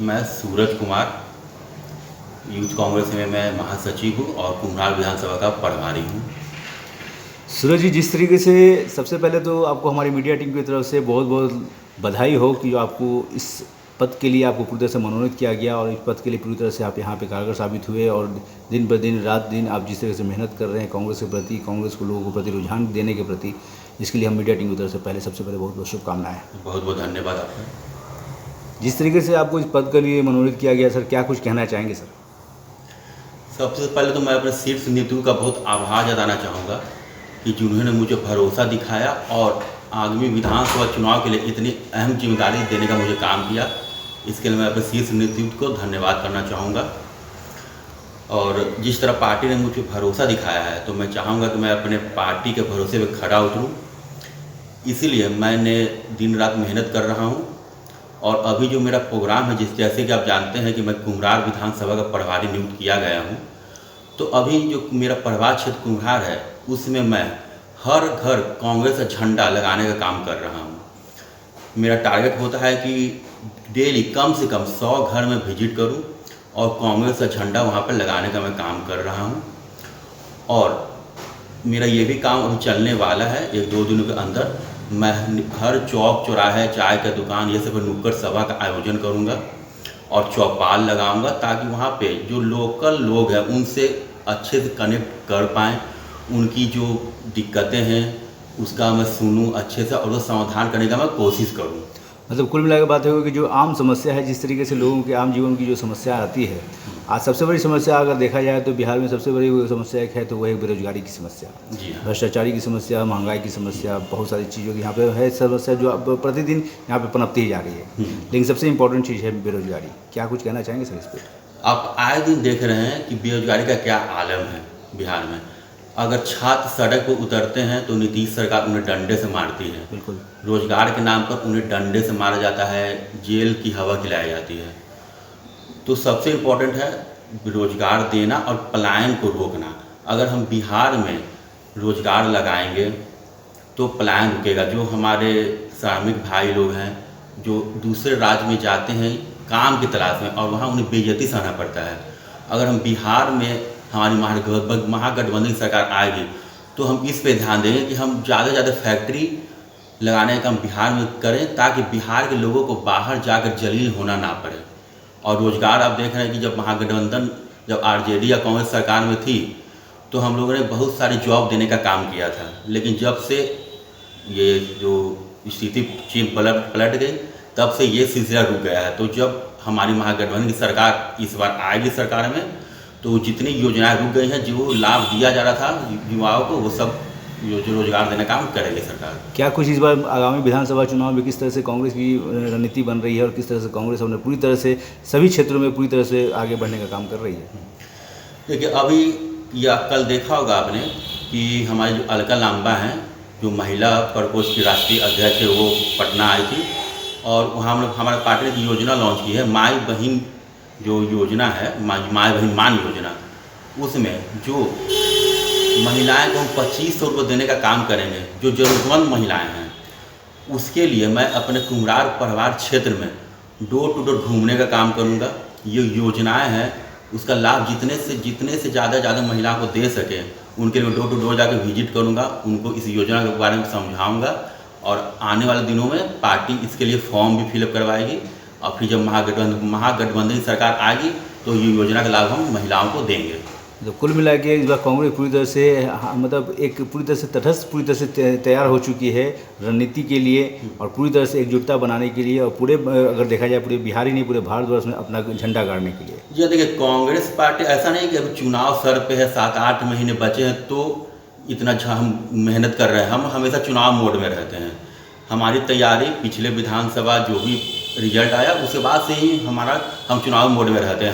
मैं सूरज कुमार, यूथ कांग्रेस में मैं महासचिव हूँ और कुम्हरार विधानसभा का प्रभारी हूँ। सूरज जी, जिस तरीके से सबसे पहले तो आपको हमारी मीडिया टीम की तरफ से बहुत बहुत बधाई हो कि जो आपको इस पद के लिए आपको पूरी तरह से मनोनीत किया गया और इस पद के लिए पूरी तरह से आप यहाँ पे कारगर साबित हुए और दिन ब दिन रात दिन आप जिस तरह से मेहनत कर रहे हैं कांग्रेस के प्रति, कांग्रेस को लोगों के प्रति रुझान देने के प्रति, इसके लिए हम मीडिया टीम की तरफ से सबसे पहले बहुत बहुत शुभकामनाएँ। बहुत बहुत धन्यवाद आपका। जिस तरीके से आपको इस पद के लिए मनोनीत किया गया सर, क्या कुछ कहना चाहेंगे सर? सबसे पहले तो मैं अपने शीर्ष नेतृत्व का बहुत आभार जताना चाहूँगा कि जिन्होंने मुझे भरोसा दिखाया और आगामी विधानसभा चुनाव के लिए इतनी अहम जिम्मेदारी देने का मुझे काम किया। इसके लिए मैं अपने शीर्ष नेतृत्व को धन्यवाद करना चाहूँगा। और जिस तरह पार्टी ने मुझे भरोसा दिखाया है तो मैं चाहूँगा कि मैं अपने पार्टी के भरोसे पर खड़ा उतरूँ। इसीलिए मैंने दिन रात मेहनत कर रहा हूँ। और अभी जो मेरा प्रोग्राम है, जैसे कि आप जानते हैं कि मैं कुम्हरार विधानसभा का प्रभारी नियुक्त किया गया हूँ, तो अभी जो मेरा प्रभार क्षेत्र कुम्हरार है उसमें मैं हर घर कांग्रेस का झंडा लगाने का काम कर रहा हूँ। मेरा टारगेट होता है कि डेली कम से कम 100 घर में विजिट करूँ और कांग्रेस का झंडा वहाँ पर लगाने का मैं काम कर रहा हूँ। और मेरा ये भी काम अभी चलने वाला है, 1-2 दिनों के अंदर मैं हर चौक चौराहे, चाय का दुकान, ये सब नुक्कड़ सभा का आयोजन करूँगा और चौपाल लगाऊंगा ताकि वहाँ पे जो लोकल लोग हैं उनसे अच्छे से कनेक्ट कर पाएँ। उनकी जो दिक्कतें हैं उसका मैं सुनूँ अच्छे से और उसका समाधान करने का मैं कोशिश करूँ। मतलब कुल मिला के बात है कि जो आम समस्या है, जिस तरीके से लोगों के आम जीवन की जो समस्या आती है, आज सबसे बड़ी समस्या अगर देखा जाए तो बिहार में सबसे बड़ी समस्या एक है तो वह है बेरोजगारी की समस्या, जी हाँ। भ्रष्टाचारी की समस्या, महंगाई की समस्या, बहुत सारी चीज़ों की यहाँ पे है समस्या जो अब प्रतिदिन यहाँ पे पनपती ही जा रही है। लेकिन सबसे इम्पोर्टेंट चीज़ है बेरोजगारी। क्या कुछ कहना चाहेंगे सर इस पर? आप आए दिन देख रहे हैं कि बेरोजगारी का क्या आलम है बिहार में। अगर छात्र सड़क पर उतरते हैं तो नीतीश सरकार उन्हें डंडे से मारती है। बिल्कुल। रोजगार के नाम पर उन्हें डंडे से मारा जाता है, जेल की हवा खिलाई जाती है। तो सबसे इम्पोर्टेंट है रोजगार देना और पलायन को रोकना। अगर हम बिहार में रोजगार लगाएंगे तो पलायन रुकेगा। जो हमारे श्रमिक भाई लोग हैं जो दूसरे राज्य में जाते हैं काम की तलाश में और वहाँ उन्हें बेइज्जती सहना पड़ता है, अगर हम बिहार में हमारी महागठबंधन की सरकार आएगी तो हम इस पे ध्यान देंगे कि हम ज़्यादा से ज़्यादा फैक्ट्री लगाने का हम बिहार में करें ताकि बिहार के लोगों को बाहर जाकर जलील होना ना पड़े। और रोज़गार आप देख रहे हैं कि जब महागठबंधन, जब आरजेडी या कांग्रेस सरकार में थी तो हम लोगों ने बहुत सारी जॉब देने का काम किया था, लेकिन जब से ये जो स्थिति पलट गई तब से ये सिलसिला रुक गया है। तो जब हमारी महागठबंधन की सरकार इस बार आएगी सरकार में तो जितनी योजनाएं रुक गई हैं, जो लाभ दिया जा रहा था युवाओं को, वो सब रोजगार देने का काम करेगी सरकार। क्या कुछ इस बार आगामी विधानसभा चुनाव में किस तरह से कांग्रेस की रणनीति बन रही है और किस तरह से कांग्रेस अपने पूरी तरह से सभी क्षेत्रों में पूरी तरह से आगे बढ़ने का काम कर रही है? देखिए, अभी या कल देखा होगा आपने कि हमारी जो अलका लांबा हैं, जो महिला प्रकोष्ठ की राष्ट्रीय अध्यक्ष है, वो पटना आई थी और वहाँ हमारे पार्टी ने एक योजना लॉन्च की है, माई बहन जो योजना है, माई बहन मान योजना। उसमें जो महिलाएं को हम 2500 रुपये देने का काम करेंगे, जो ज़रूरतमंद महिलाएं हैं। उसके लिए मैं अपने कुम्हरार प्रभार क्षेत्र में डोर टू डोर घूमने का काम करूंगा। ये योजनाएं हैं, उसका लाभ जितने से ज़्यादा महिलाओं को दे सके उनके लिए डोर टू डोर जाकर विजिट करूंगा, उनको इस योजना के बारे में समझाऊंगा और आने वाले दिनों में पार्टी इसके लिए फॉर्म भी फिलअप करवाएगी। और फिर जब महागठबंधन की सरकार आएगी तो ये योजना का लाभ हम महिलाओं को देंगे। तो कुल मिला के इस बार कांग्रेस पूरी तरह से मतलब एक पूरी तरह से तटस्थ, पूरी तरह से तैयार हो चुकी है रणनीति के लिए और पूरी तरह से एकजुटता बनाने के लिए और पूरे अगर देखा जाए पूरे बिहार ही नहीं पूरे भारतवर्ष में अपना झंडा गाड़ने के लिए। जी देखिए, कांग्रेस पार्टी ऐसा नहीं कि अभी चुनाव सर पे है, 7-8 महीने बचे हैं तो इतना हम मेहनत कर रहे हैं। हम हमेशा चुनाव मोड में रहते हैं। हमारी तैयारी पिछले विधानसभा जो भी रिजल्ट आया उसके बाद से ही हम चुनाव मोड में रहते हैं।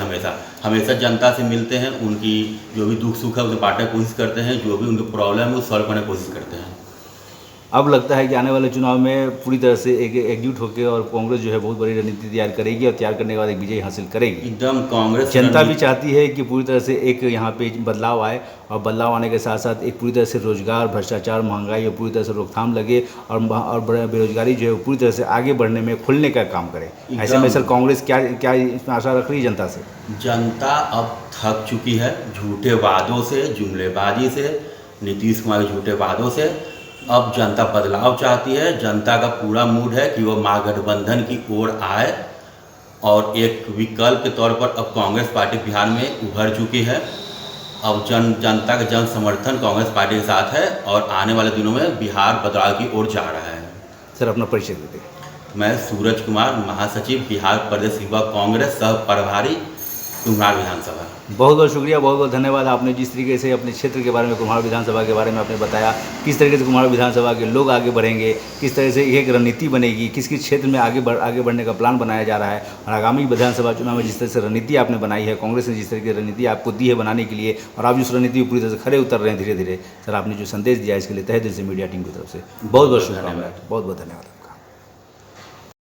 हमेशा जनता से मिलते हैं, उनकी जो भी दुख सुख है उसे बांटने की कोशिश करते हैं, जो भी उनकी प्रॉब्लम है वो सॉल्व करने की कोशिश करते हैं। अब लगता है कि आने वाले चुनाव में पूरी तरह से एक एकजुट होकर और कांग्रेस जो है बहुत बड़ी रणनीति तैयार करेगी और तैयार करने के बाद एक विजय हासिल करेगी। एकदम कांग्रेस जनता भी चाहती है कि पूरी तरह से एक यहाँ पे बदलाव आए और बदलाव आने के साथ साथ एक पूरी तरह से रोजगार, भ्रष्टाचार, महंगाई और पूरी तरह से रोकथाम लगे और बेरोजगारी जो है वो पूरी तरह से आगे बढ़ने में खुलने का काम करे। ऐसे में सर कांग्रेस क्या क्या इसमें आशा रख रही है जनता से? जनता अब थक चुकी है झूठे वादों से, जुमलेबाजी से, नीतीश कुमार के झूठे वादों से। अब जनता बदलाव चाहती है। जनता का पूरा मूड है कि वो महागठबंधन की ओर आए और एक विकल्प के तौर पर अब कांग्रेस पार्टी बिहार में उभर चुकी है। अब जनता का जन समर्थन कांग्रेस पार्टी के साथ है और आने वाले दिनों में बिहार बदलाव की ओर जा रहा है। सर अपना परिचय दे दें। मैं सूरज कुमार, महासचिव बिहार प्रदेश युवा कांग्रेस, सह प्रभारी कुम्हार विधानसभा। बहुत बहुत शुक्रिया, बहुत बहुत धन्यवाद। आपने जिस तरीके से अपने क्षेत्र के बारे में, कुम्हार विधानसभा के बारे में आपने बताया, किस तरीके से कुम्हार विधानसभा के लोग आगे बढ़ेंगे, किस तरह से एक रणनीति बनेगी, किस किस क्षेत्र में आगे बढ़ने का प्लान बनाया जा रहा है और आगामी विधानसभा चुनाव में जिस तरह से रणनीति आपने बनाई है, कांग्रेस ने जिस तरह की रणनीति आपको दी है बनाने के लिए और आप उस रणनीति को पूरी तरह से खड़े उतर रहे हैं धीरे धीरे। सर आपने जो संदेश दिया इसके लिए तहे दिल से मीडिया टीम की तरफ से बहुत बहुत शुभकामनाएं, बहुत बहुत धन्यवाद।